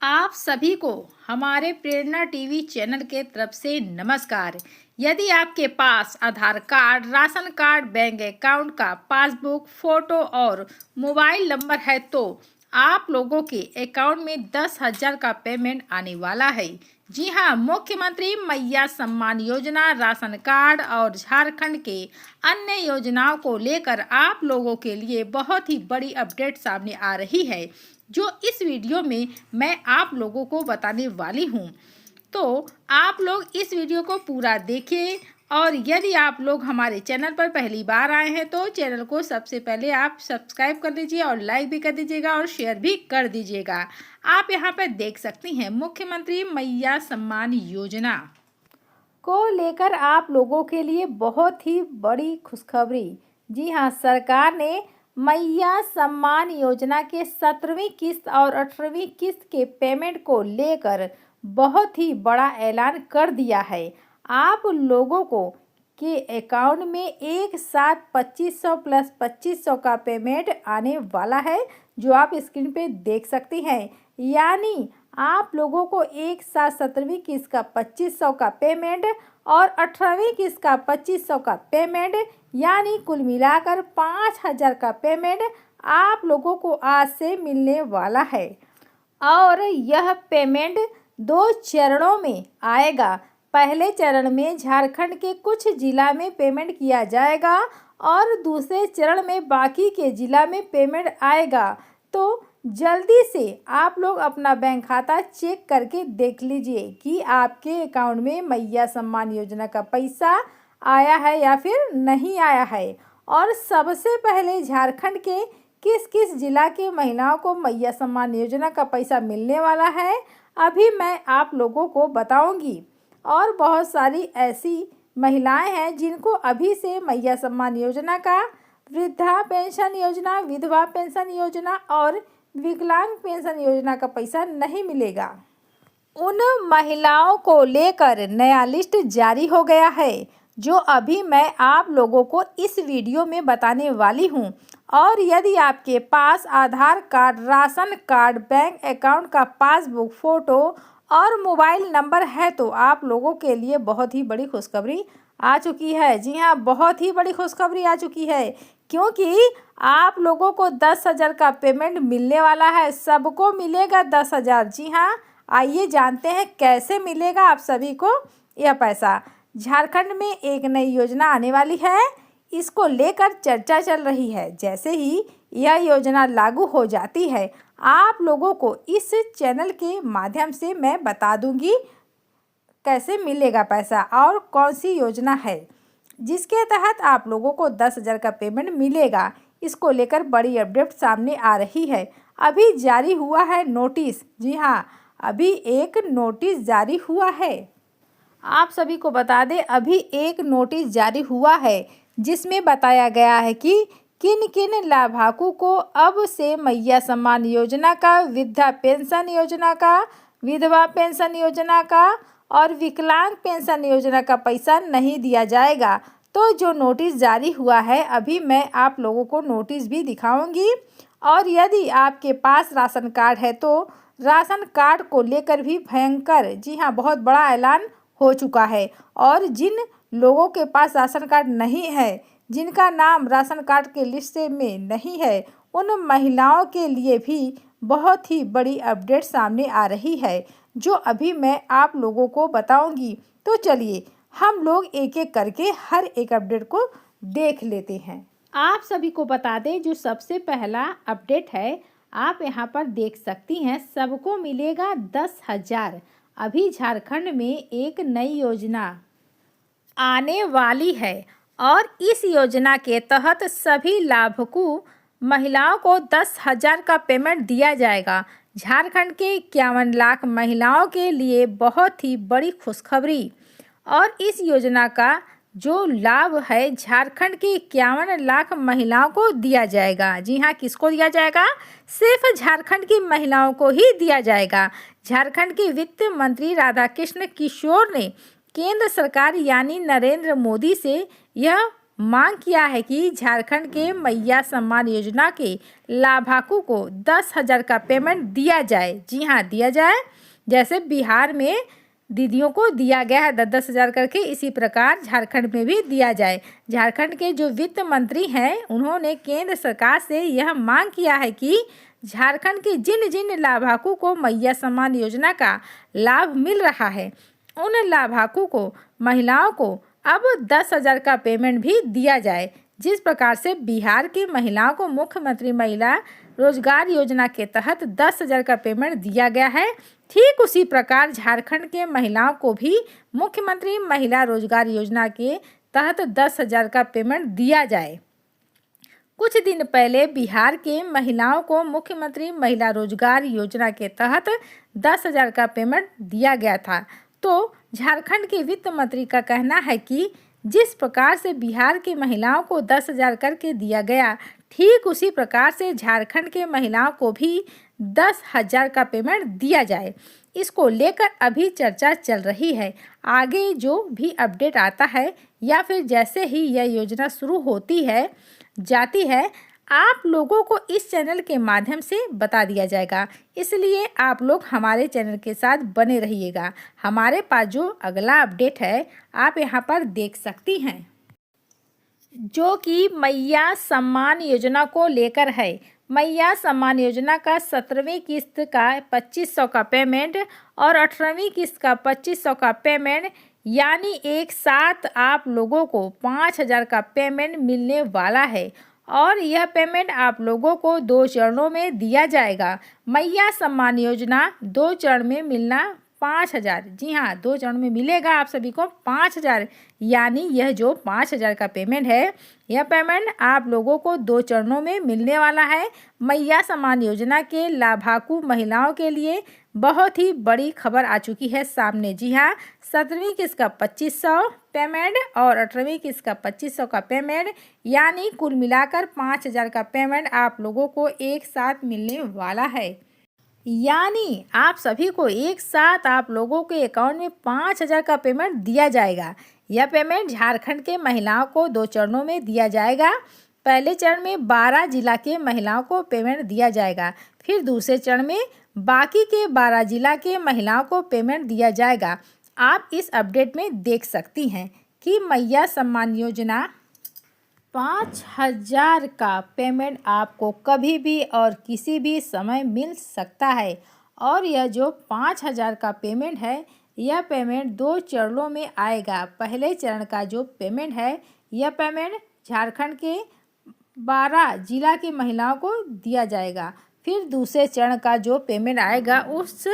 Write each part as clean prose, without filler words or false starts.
आप सभी को हमारे प्रेरणा टीवी चैनल के तरफ से नमस्कार। यदि आपके पास Aadhaar card, ration card, bank account का पासबुक, फोटो और मोबाइल नंबर है तो आप लोगों के अकाउंट में 10,000 का पेमेंट आने वाला है। जी हाँ, मुख्यमंत्री मैया सम्मान योजना, राशन कार्ड और झारखंड के अन्य योजनाओं को लेकर आप लोगों के लिए बहुत ही बड़ी अपडेट सामने आ रही है, जो इस वीडियो में मैं आप लोगों को बताने वाली हूँ। तो आप लोग इस वीडियो को पूरा देखें और यदि आप लोग हमारे चैनल पर पहली बार आए हैं तो चैनल को सबसे पहले आप सब्सक्राइब कर दीजिए और लाइक भी कर दीजिएगा और शेयर भी कर दीजिएगा। आप यहाँ पर देख सकती हैं मुख्यमंत्री मैया सम्मान योजना को लेकर आप लोगों के लिए बहुत ही बड़ी खुशखबरी। जी हाँ, सरकार ने मैया सम्मान योजना के 17वीं किस्त और 18वीं किस्त के पेमेंट को लेकर बहुत ही बड़ा ऐलान कर दिया है। आप लोगों को के अकाउंट में एक साथ 2500 प्लस 2500 का पेमेंट आने वाला है, जो आप स्क्रीन पे देख सकती हैं। यानी आप लोगों को एक साथ 17वीं किस्त का 2500 का पेमेंट और 18वीं किस्त का 2500 का पेमेंट, यानी कुल मिलाकर 5,000 का पेमेंट आप लोगों को आज से मिलने वाला है। और यह पेमेंट 2 चरणों में आएगा। पहले चरण में झारखंड के कुछ जिला में पेमेंट किया जाएगा और दूसरे चरण में बाकी के जिला में पेमेंट आएगा। तो जल्दी से आप लोग अपना बैंक खाता चेक करके देख लीजिए कि आपके अकाउंट में मैया सम्मान योजना का पैसा आया है या फिर नहीं आया है। और सबसे पहले झारखंड के किस किस जिला के महिलाओं को मैया सम्मान योजना का पैसा मिलने वाला है, अभी मैं आप लोगों को बताऊंगी। और बहुत सारी ऐसी महिलाएं हैं जिनको अभी से मैया सम्मान योजना का, वृद्धा पेंशन योजना, विधवा पेंशन योजना और विकलांग पेंशन योजना का पैसा नहीं मिलेगा। उन महिलाओं को लेकर नया लिस्ट जारी हो गया है, जो अभी मैं आप लोगों को इस वीडियो में बताने वाली हूं। और यदि आपके पास Aadhaar card, ration card, bank account का पासबुक, फ़ोटो और मोबाइल नंबर है तो आप लोगों के लिए बहुत ही बड़ी खुशखबरी आ चुकी है। जी हाँ, बहुत ही बड़ी खुशखबरी आ चुकी है, क्योंकि आप लोगों को 10,000 का पेमेंट मिलने वाला है। सबको मिलेगा 10,000। जी हाँ, आइए जानते हैं कैसे मिलेगा आप सभी को यह पैसा। झारखंड में एक नई योजना आने वाली है, इसको लेकर चर्चा चल रही है। जैसे ही यह योजना लागू हो जाती है, आप लोगों को इस चैनल के माध्यम से मैं बता दूंगी कैसे मिलेगा पैसा और कौन सी योजना है जिसके तहत आप लोगों को 10,000 का पेमेंट मिलेगा। इसको लेकर बड़ी अपडेट सामने आ रही है। अभी जारी हुआ है नोटिस। जी हाँ, अभी एक नोटिस जारी हुआ है। आप सभी को बता दें, अभी एक नोटिस जारी हुआ है जिसमें बताया गया है कि किन किन लाभार्थी को अब से मैया सम्मान योजना का, वृद्धा पेंशन योजना का, विधवा पेंशन योजना का और विकलांग पेंशन योजना का पैसा नहीं दिया जाएगा। तो जो नोटिस जारी हुआ है, अभी मैं आप लोगों को नोटिस भी दिखाऊंगी। और यदि आपके पास राशन कार्ड है तो राशन कार्ड को लेकर भी भयंकर, जी हाँ, बहुत बड़ा ऐलान हो चुका है। और जिन लोगों के पास राशन कार्ड नहीं है, जिनका नाम राशन कार्ड के लिस्ट में नहीं है, उन महिलाओं के लिए भी बहुत ही बड़ी अपडेट सामने आ रही है, जो अभी मैं आप लोगों को बताऊंगी। तो चलिए हम लोग एक एक करके हर एक अपडेट को देख लेते हैं। आप सभी को बता दें, जो सबसे पहला अपडेट है आप यहाँ पर देख सकती हैं, सबको मिलेगा 10,000। अभी झारखंड में एक नई योजना आने वाली है और इस योजना के तहत सभी लाभुकों महिलाओं को 10,000 का पेमेंट दिया जाएगा। झारखंड के 51 लाख महिलाओं के लिए बहुत ही बड़ी खुशखबरी। और इस योजना का जो लाभ है झारखंड के 51 लाख महिलाओं को दिया जाएगा। जी हाँ, किसको दिया जाएगा? सिर्फ झारखंड की महिलाओं को ही दिया जाएगा। झारखंड के वित्त मंत्री राधाकृष्ण किशोर ने केंद्र सरकार यानी नरेंद्र मोदी से यह मांग किया है कि झारखंड के मैया सम्मान योजना के लाभार्थी को 10,000 का पेमेंट दिया जाए। जी हाँ, दिया जाए। जैसे बिहार में दीदियों को दिया गया है 10,000 करके, इसी प्रकार झारखंड में भी दिया जाए। झारखंड के जो वित्त मंत्री हैं उन्होंने केंद्र सरकार से यह मांग किया है कि झारखंड के जिन जिन लाभार्थी को मैया सम्मान योजना का लाभ मिल रहा है उन लाभार्थी को महिलाओं को अब 10,000 का पेमेंट भी दिया जाए। जिस प्रकार से बिहार की महिलाओं को मुख्यमंत्री महिला रोजगार योजना के तहत 10,000 का पेमेंट दिया गया है, ठीक उसी प्रकार झारखंड के महिलाओं को भी मुख्यमंत्री महिला रोजगार योजना के तहत 10,000 का पेमेंट दिया जाए। कुछ दिन पहले बिहार के महिलाओं को मुख्यमंत्री महिला रोजगार योजना के तहत 10,000 का पेमेंट दिया गया था। तो झारखंड के वित्त मंत्री का कहना है कि जिस प्रकार से बिहार की महिलाओं को 10,000 करके दिया गया, ठीक उसी प्रकार से झारखंड के महिलाओं को भी 10,000 का पेमेंट दिया जाए। इसको लेकर अभी चर्चा चल रही है। आगे जो भी अपडेट आता है या फिर जैसे ही यह योजना शुरू होती है जाती है, आप लोगों को इस चैनल के माध्यम से बता दिया जाएगा। इसलिए आप लोग हमारे चैनल के साथ बने रहिएगा। हमारे पास जो अगला अपडेट है आप यहाँ पर देख सकती हैं, जो कि मैया सम्मान योजना को लेकर है। मैया सम्मान योजना का 17वीं किस्त का 2500 का पेमेंट और 18वीं किस्त का 2500 का पेमेंट, यानी एक साथ आप लोगों को 5,000 का पेमेंट मिलने वाला है। और यह पेमेंट आप लोगों को 2 चरणों में दिया जाएगा। मैया सम्मान योजना 2 चरण में मिलना 5,000। जी हाँ, 2 चरण में मिलेगा आप सभी को 5,000। यानी यह जो 5,000 का पेमेंट है, यह पेमेंट आप लोगों को 2 चरणों में मिलने वाला है। मैया सम्मान योजना के लाभार्थी महिलाओं के लिए बहुत ही बड़ी खबर आ चुकी है सामने। जी हाँ, 17वीं किस्त का 2500 पेमेंट और 18वीं किस्त का 2500 का पेमेंट, यानी कुल मिलाकर 5,000 का पेमेंट आप लोगों को एक साथ मिलने वाला है। यानी आप सभी को एक साथ आप लोगों के अकाउंट में 5,000 का पेमेंट दिया जाएगा। यह पेमेंट झारखंड के महिलाओं को 2 चरणों में दिया जाएगा। पहले चरण में 12 जिला के महिलाओं को पेमेंट दिया जाएगा। फिर दूसरे चरण में बाकी के 12 जिला के महिलाओं को पेमेंट दिया जाएगा। आप इस अपडेट में देख सकती हैं कि मैया सम्मान योजना 5,000 का पेमेंट आपको कभी भी और किसी भी समय मिल सकता है। और यह जो 5,000 का पेमेंट है, यह पेमेंट 2 चरणों में आएगा। पहले चरण का जो पेमेंट है, यह पेमेंट झारखंड के 12 जिला की महिलाओं को दिया जाएगा। फिर दूसरे चरण का जो पेमेंट आएगा, उस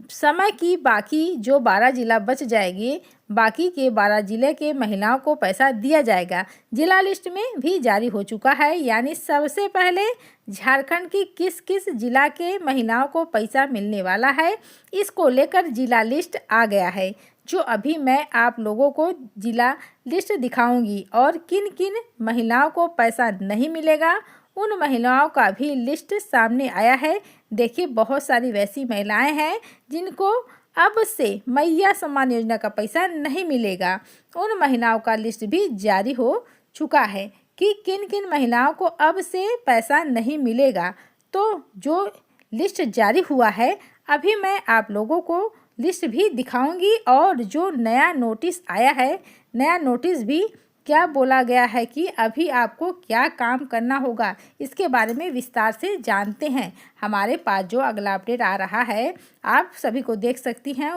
समय की बाकी जो 12 जिला बच जाएंगे, बाकी के 12 जिले के महिलाओं को पैसा दिया जाएगा। जिला लिस्ट में भी जारी हो चुका है। यानी सबसे पहले झारखंड की किस किस जिला के महिलाओं को पैसा मिलने वाला है, इसको लेकर जिला लिस्ट आ गया है, जो अभी मैं आप लोगों को जिला लिस्ट दिखाऊंगी। और किन किन महिलाओं को पैसा नहीं मिलेगा, उन महिलाओं का भी लिस्ट सामने आया है। देखिए, बहुत सारी वैसी महिलाएं हैं जिनको अब से मैया सम्मान योजना का पैसा नहीं मिलेगा। उन महिलाओं का लिस्ट भी जारी हो चुका है कि किन किन महिलाओं को अब से पैसा नहीं मिलेगा। तो जो लिस्ट जारी हुआ है, अभी मैं आप लोगों को लिस्ट भी दिखाऊंगी। और जो नया नोटिस आया है, नया नोटिस भी क्या बोला गया है कि अभी आपको क्या काम करना होगा, इसके बारे में विस्तार से जानते हैं। हमारे पास जो अगला अपडेट आ रहा है, आप सभी को देख सकती हैं।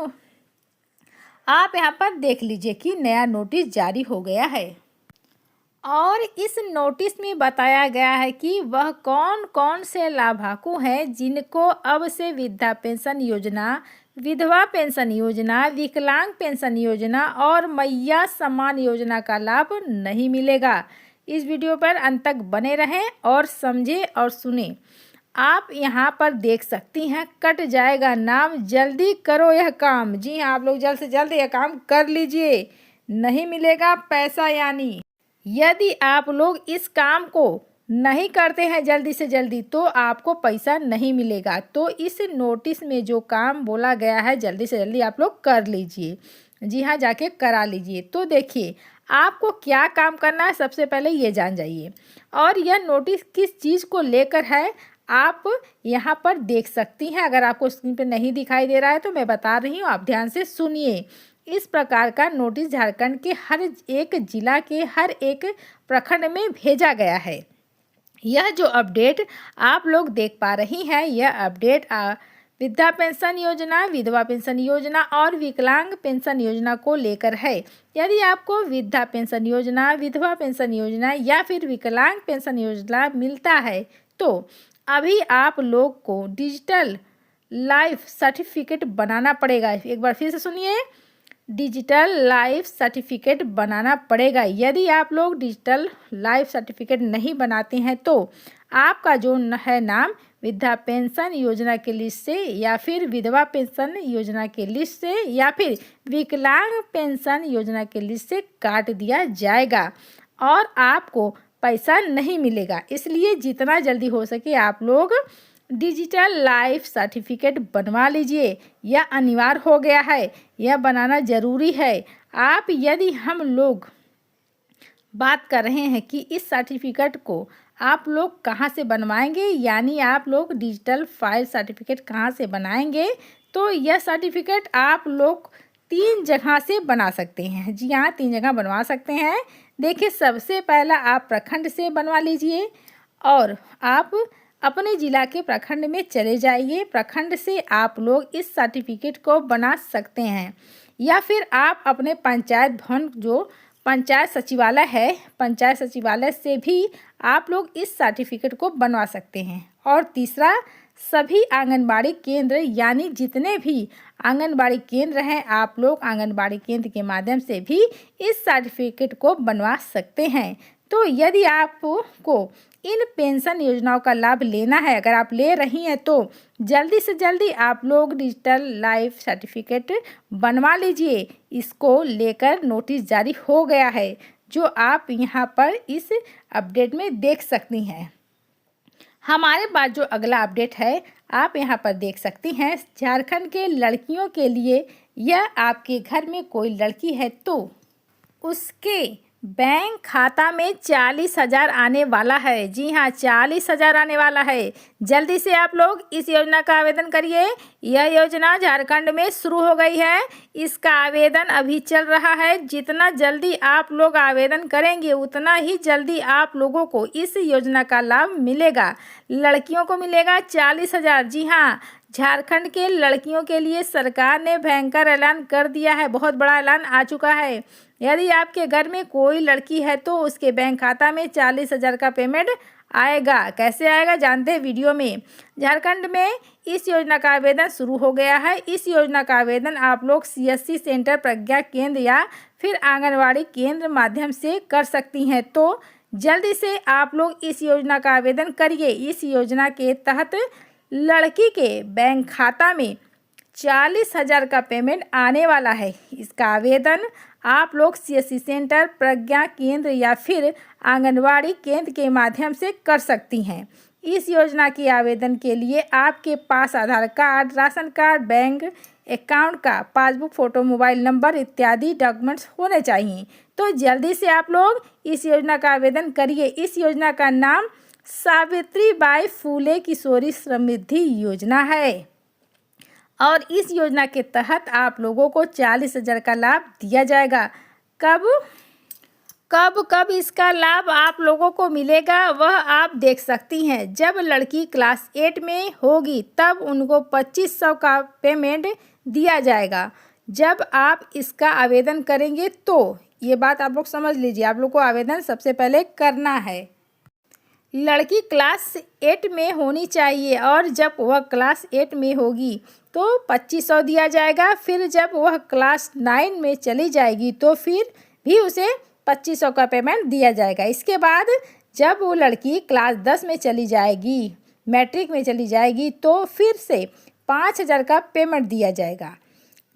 आप यहां पर देख लीजिए कि नया नोटिस जारी हो गया है। और इस नोटिस में बताया गया है कि वह कौन कौन से लाभार्थी हैं जिनको अब से वृद्धा पेंशन योजना, विधवा पेंशन योजना, विकलांग पेंशन योजना और मैया सम्मान योजना का लाभ नहीं मिलेगा। इस वीडियो पर अंत तक बने रहें और समझें और सुनें। आप यहाँ पर देख सकती हैं, कट जाएगा नाम, जल्दी करो यह काम। जी हाँ, आप लोग जल्द से जल्द यह काम कर लीजिए, नहीं मिलेगा पैसा। यानी यदि आप लोग इस काम को नहीं करते हैं जल्दी से जल्दी, तो आपको पैसा नहीं मिलेगा। तो इस नोटिस में जो काम बोला गया है, जल्दी से जल्दी आप लोग कर लीजिए। जी हाँ, जाके करा लीजिए। तो देखिए, आपको क्या काम करना है सबसे पहले ये जान जाइए। और यह नोटिस किस चीज़ को लेकर है आप यहाँ पर देख सकती हैं। अगर आपको स्क्रीन पर नहीं दिखाई दे रहा है तो मैं बता रही हूँ, आप ध्यान से सुनिए। इस प्रकार का नोटिस झारखंड के हर एक जिला के हर एक प्रखंड में भेजा गया है। यह जो अपडेट आप लोग देख पा रही हैं, यह अपडेट वृद्धा पेंशन योजना, विधवा पेंशन योजना और विकलांग पेंशन योजना को लेकर है। यदि आपको वृद्धा पेंशन योजना, विधवा पेंशन योजना या फिर विकलांग पेंशन योजना मिलता है तो अभी आप लोग को डिजिटल लाइफ सर्टिफिकेट बनाना पड़ेगा। एक बार फिर से सुनिए, डिजिटल लाइफ सर्टिफिकेट बनाना पड़ेगा। यदि आप लोग डिजिटल लाइफ सर्टिफिकेट नहीं बनाते हैं तो आपका जो है नाम वृद्धा पेंशन योजना के लिस्ट से या फिर विधवा पेंशन योजना के लिस्ट से या फिर विकलांग पेंशन योजना के लिस्ट से काट दिया जाएगा और आपको पैसा नहीं मिलेगा। इसलिए जितना जल्दी हो सके आप लोग डिजिटल लाइफ सर्टिफिकेट बनवा लीजिए। यह अनिवार्य हो गया है, यह बनाना ज़रूरी है। आप यदि हम लोग बात कर रहे हैं कि इस सर्टिफिकेट को आप लोग कहाँ से बनवाएंगे, यानी आप लोग डिजिटल फाइल सर्टिफिकेट कहाँ से बनाएंगे, तो यह सर्टिफिकेट आप लोग 3 जगह से बना सकते हैं। जी हाँ, 3 जगह बनवा सकते हैं। देखिए, सबसे पहला आप प्रखंड से बनवा लीजिए और आप अपने ज़िला के प्रखंड में चले जाइए। प्रखंड से आप लोग इस सर्टिफिकेट को बना सकते हैं या फिर आप अपने पंचायत भवन जो पंचायत सचिवालय है, पंचायत सचिवालय से भी आप लोग इस सर्टिफिकेट को बनवा सकते हैं। और तीसरा, सभी आंगनबाड़ी केंद्र यानी जितने भी आंगनबाड़ी केंद्र हैं, आप लोग आंगनबाड़ी केंद्र के माध्यम से भी इस सर्टिफिकेट को बनवा सकते हैं। तो यदि आपको इन पेंशन योजनाओं का लाभ लेना है, अगर आप ले रही हैं तो जल्दी से जल्दी आप लोग डिजिटल लाइफ सर्टिफिकेट बनवा लीजिए। इसको लेकर नोटिस जारी हो गया है जो आप यहाँ पर इस अपडेट में देख सकती हैं। हमारे पास जो अगला अपडेट है आप यहाँ पर देख सकती हैं, झारखंड के लड़कियों के लिए यह आपके घर में कोई लड़की है तो उसके बैंक खाता में 40,000 आने वाला है। जी हाँ, 40,000 आने वाला है। जल्दी से आप लोग इस योजना का आवेदन करिए। यह योजना झारखंड में शुरू हो गई है, इसका आवेदन अभी चल रहा है। जितना जल्दी आप लोग आवेदन करेंगे उतना ही जल्दी आप लोगों को इस योजना का लाभ मिलेगा। लड़कियों को मिलेगा 40,000। जी हाँ, झारखंड के लड़कियों के लिए सरकार ने भयंकर ऐलान कर दिया है, बहुत बड़ा ऐलान आ चुका है। यदि आपके घर में कोई लड़की है तो उसके बैंक खाता में 40,000 का पेमेंट आएगा। कैसे आएगा जानते हैं वीडियो में। झारखंड में इस योजना का आवेदन शुरू हो गया है। इस योजना का आवेदन आप लोग CSC सेंटर, प्रज्ञा केंद्र या फिर आंगनवाड़ी केंद्र माध्यम से कर सकती हैं। तो जल्दी से आप लोग इस योजना का आवेदन करिए। इस योजना के तहत लड़की के बैंक खाता में 40,000 का पेमेंट आने वाला है। इसका आवेदन आप लोग CSC सेंटर, प्रज्ञा केंद्र या फिर आंगनवाड़ी केंद्र के माध्यम से कर सकती हैं। इस योजना के आवेदन के लिए आपके पास Aadhaar card, ration card, bank account का पासबुक, फ़ोटो, मोबाइल नंबर इत्यादि डॉक्यूमेंट्स होने चाहिए। तो जल्दी से आप लोग इस योजना का आवेदन करिए। इस योजना का नाम सावित्रीबाई फूले किशोरी समृद्धि योजना है और इस योजना के तहत आप लोगों को 40,000 का लाभ दिया जाएगा। कब इसका लाभ आप लोगों को मिलेगा वह आप देख सकती हैं। जब लड़की क्लास 8 में होगी तब उनको 2500 का पेमेंट दिया जाएगा। जब आप इसका आवेदन करेंगे तो ये बात आप लोग समझ लीजिए, आप लोग को आवेदन सबसे पहले करना है। लड़की क्लास 8 में होनी चाहिए और जब वह क्लास 8 में होगी तो 2500 दिया जाएगा। फिर जब वह क्लास 9 में चली जाएगी तो फिर भी उसे 2500 का पेमेंट दिया जाएगा। इसके बाद जब वो लड़की क्लास 10 में चली जाएगी, मैट्रिक में चली जाएगी, तो फिर से 5,000 का पेमेंट दिया जाएगा।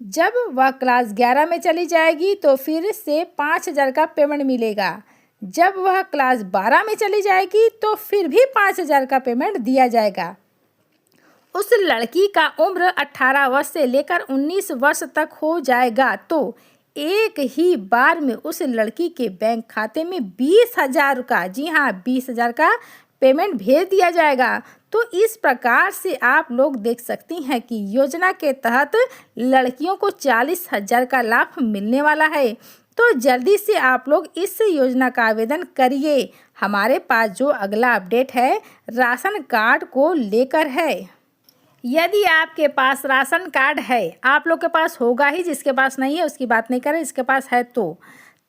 जब वह क्लास 11 में चली जाएगी तो फिर से 5,000 का पेमेंट मिलेगा। जब वह क्लास 12 में चली जाएगी तो फिर भी 5,000 का पेमेंट दिया जाएगा। उस लड़की का उम्र 18 वर्ष से लेकर 19 वर्ष तक हो जाएगा तो एक ही बार में उस लड़की के बैंक खाते में 20,000 का, जी हाँ 20,000 का पेमेंट भेज दिया जाएगा। तो इस प्रकार से आप लोग देख सकती हैं कि योजना के तहत लड़कियों को 40,000 का लाभ मिलने वाला है। तो जल्दी से आप लोग इस योजना का आवेदन करिए। हमारे पास जो अगला अपडेट है राशन कार्ड को लेकर है। यदि आपके पास राशन कार्ड है, आप लोग के पास होगा ही, जिसके पास नहीं है उसकी बात नहीं करें, इसके पास है तो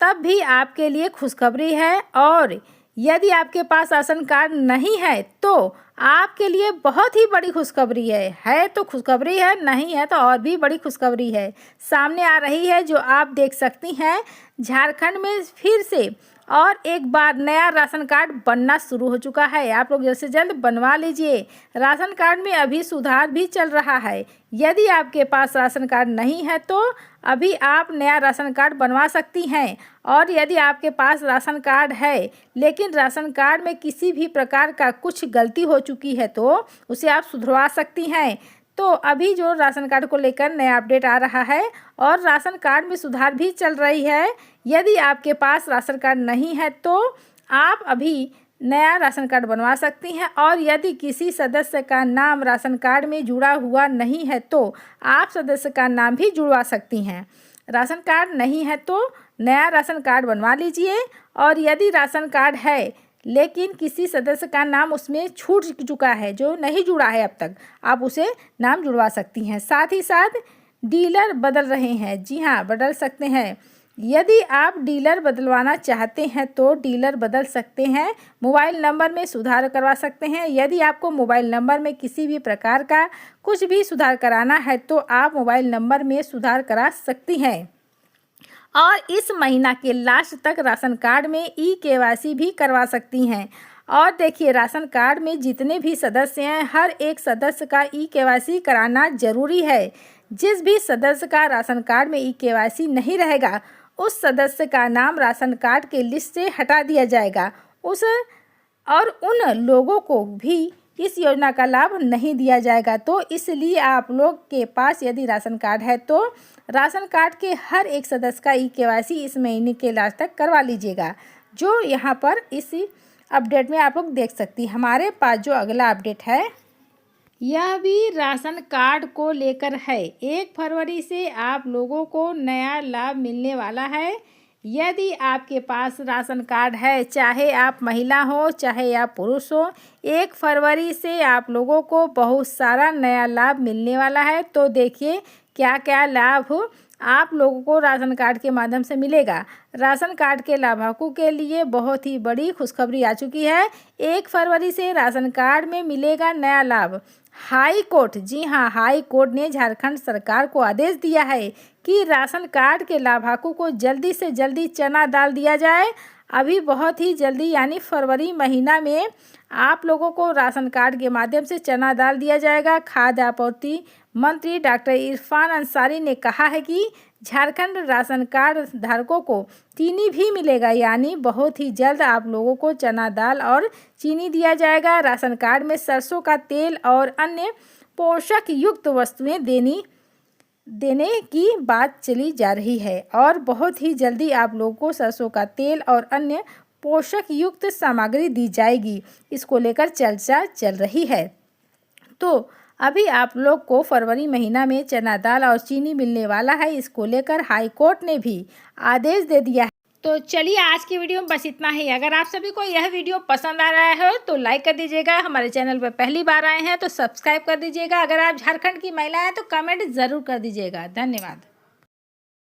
तब भी आपके लिए खुशखबरी है। और यदि आपके पास राशन कार्ड नहीं है तो आपके लिए बहुत ही बड़ी खुशखबरी है तो खुशखबरी है, नहीं है तो और भी बड़ी खुशखबरी है सामने आ रही है, जो आप देख सकती हैं। झारखंड में फिर से और एक बार नया राशन कार्ड बनना शुरू हो चुका है। आप लोग जल्द से जल्द बनवा लीजिए। राशन कार्ड में अभी सुधार भी चल रहा है। यदि आपके पास राशन कार्ड नहीं है तो अभी आप नया राशन कार्ड बनवा सकती हैं। और यदि आपके पास राशन कार्ड है लेकिन राशन कार्ड में किसी भी प्रकार का कुछ गलती हो चुकी है तो उसे आप सुधरवा सकती हैं। तो अभी जो राशन कार्ड को लेकर नया अपडेट आ रहा है और राशन कार्ड में सुधार भी चल रही है। यदि आपके पास राशन कार्ड नहीं है तो आप अभी नया राशन कार्ड बनवा सकती हैं। और यदि किसी सदस्य का नाम राशन कार्ड में जुड़ा हुआ नहीं है तो आप सदस्य का नाम भी जुड़वा सकती हैं। राशन कार्ड नहीं है तो नया राशन कार्ड बनवा लीजिए। और यदि राशन कार्ड है लेकिन किसी सदस्य का नाम उसमें छूट चुका है, जो नहीं जुड़ा है अब तक, आप उसे नाम जुड़वा सकती हैं। साथ ही साथ डीलर बदल रहे हैं, जी हाँ बदल सकते हैं। यदि आप डीलर बदलवाना चाहते हैं तो डीलर बदल सकते हैं। मोबाइल नंबर में सुधार करवा सकते हैं। यदि आपको मोबाइल नंबर में किसी भी प्रकार का कुछ भी सुधार कराना है तो आप मोबाइल नंबर में सुधार करा सकती हैं। और इस महीना के लास्ट तक राशन कार्ड में ई-केवाईसी भी करवा सकती हैं। और देखिए राशन कार्ड में जितने भी सदस्य हैं हर एक सदस्य का ई-केवाईसी कराना ज़रूरी है। जिस भी सदस्य का राशन कार्ड में ई-केवाईसी नहीं रहेगा उस सदस्य का नाम राशन कार्ड के लिस्ट से हटा दिया जाएगा। उन लोगों को भी इस योजना का लाभ नहीं दिया जाएगा। तो इसलिए आप लोग के पास यदि राशन कार्ड है तो राशन कार्ड के हर एक सदस्य का ई-केवाईसी इस महीने के लास्ट तक करवा लीजिएगा, जो यहाँ पर इस अपडेट में आप लोग देख सकती हैं। हमारे पास जो अगला अपडेट है यह भी राशन कार्ड को लेकर है। 1 फरवरी से आप लोगों को नया लाभ मिलने वाला है। यदि आपके पास राशन कार्ड है, चाहे आप महिला हो चाहे आप पुरुष हो, 1 फरवरी से आप लोगों को बहुत सारा नया लाभ मिलने वाला है। तो देखिए क्या क्या लाभ आप लोगों को राशन कार्ड के माध्यम से मिलेगा। राशन कार्ड के लाभार्थी के लिए बहुत ही बड़ी खुशखबरी आ चुकी है। 1 फरवरी से राशन कार्ड में मिलेगा नया लाभ। हाई कोर्ट, जी हाँ हाई कोर्ट ने झारखंड सरकार को आदेश दिया है कि राशन कार्ड के लाभार्थियों को जल्दी से जल्दी चना दाल दिया जाए। अभी बहुत ही जल्दी यानी फरवरी महीना में आप लोगों को राशन कार्ड के माध्यम से चना दाल दिया जाएगा। खाद्य आपूर्ति मंत्री डॉक्टर इरफान अंसारी ने कहा है कि झारखंड राशन कार्ड धारकों को चीनी भी मिलेगा, यानी बहुत ही जल्द आप लोगों को चना दाल और चीनी दिया जाएगा। राशन कार्ड में सरसों का तेल और अन्य पोषक युक्त वस्तुएं देने की बात चली जा रही है और बहुत ही जल्दी आप लोगों को सरसों का तेल और अन्य पोषक युक्त सामग्री दी जाएगी। इसको लेकर चर्चा चल रही है। तो अभी आप लोग को फरवरी महीना में चना दाल और चीनी मिलने वाला है। इसको लेकर हाई कोर्ट ने भी आदेश दे दिया है। तो चलिए आज की वीडियो में बस इतना ही। अगर आप सभी को यह वीडियो पसंद आ रहा है तो लाइक कर दीजिएगा। हमारे चैनल पर पहली बार आए हैं तो सब्सक्राइब कर दीजिएगा। अगर आप झारखंड की महिला हैं तो कमेंट ज़रूर कर दीजिएगा। धन्यवाद।